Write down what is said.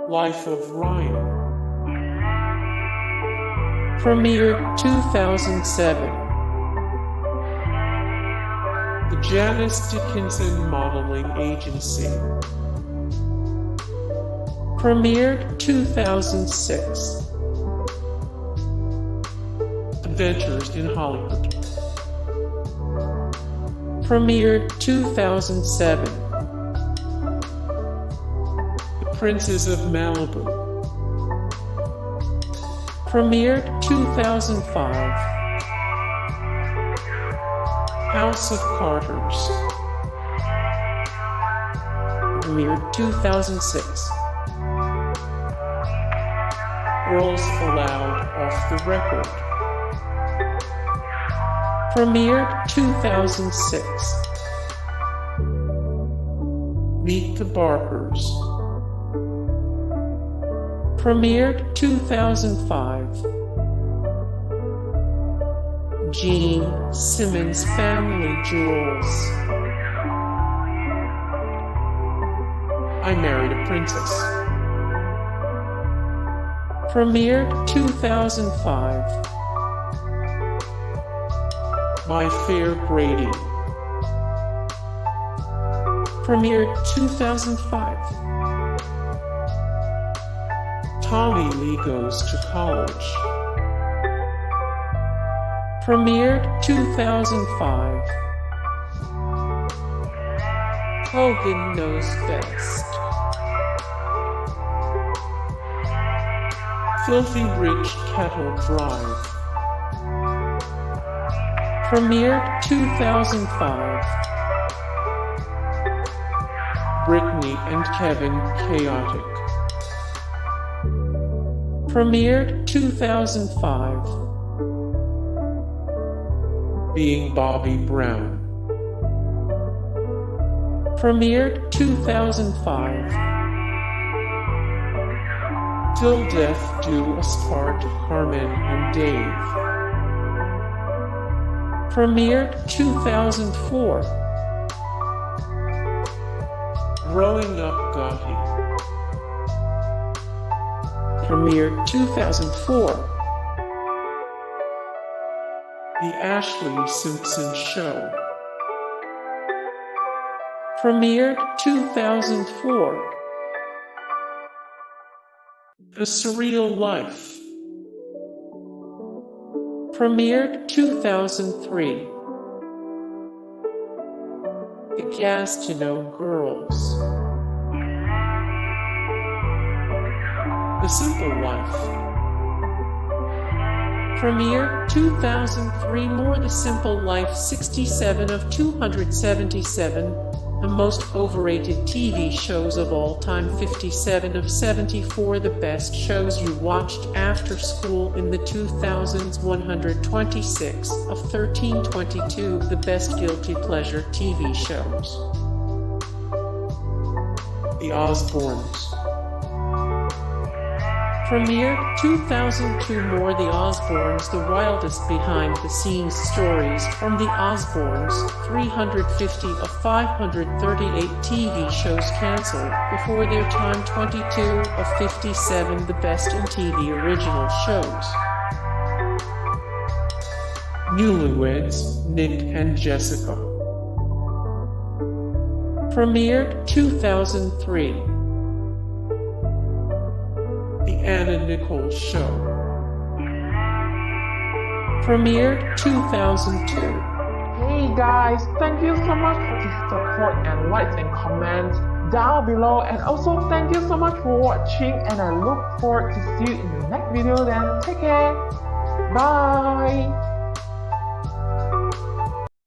Life of Ryan. Premiered 2007. The Janice Dickinson Modeling Agency. Premiered 2006. Adventures in Hollywood. Premiered 2007. The Princes of Malibu. Premiered 2005. House of Carters. Premiered 2006. Girls Aloud Off the Record. Premiered 2006. Meet the Barkers. Premiered 2005. Jean Simmons Family Jewels. I Married a Princess. Premiered 2005. My Fair Brady. Premiered 2005. Tommy Lee Goes to College. Premiered 2005. Hogan Knows Best. Filthy Rich Cattle Drive. Premiered 2005. Britney and Kevin Chaotic. Premiered 2005. Being Bobby Brown. Premiered 2005. Till Death Do Us Part, Carmen and Dave. Premiered 2004. Growing Up Gotti. Premiered 2004. The Ashlee Sipson Show. Premiered 2004. The Surreal Life. Premiered 2003. The Gastineau Girls. The Simple Life. Premiered 2003. More The Simple Life. 67 of 277. The most overrated TV shows of all time. 57 of 74. The best shows you watched after school in the 2000s. 126 of 1322. The best guilty pleasure TV shows. The Osbournes. Premiered 2002. More The Osbournes. The wildest behind-the-scenes stories from The Osbournes. 350 of 538 TV shows canceled before their time. 22 of 57. The best in TV original shows. Newlyweds, Nick and Jessica. Premiered 2003. The Nicole Show. Premiered 2002. Hey guys, thank you so much for the support and likes and comments down below, and also thank you so much for watching, and I look forward to see you in the next video. Then take care, bye.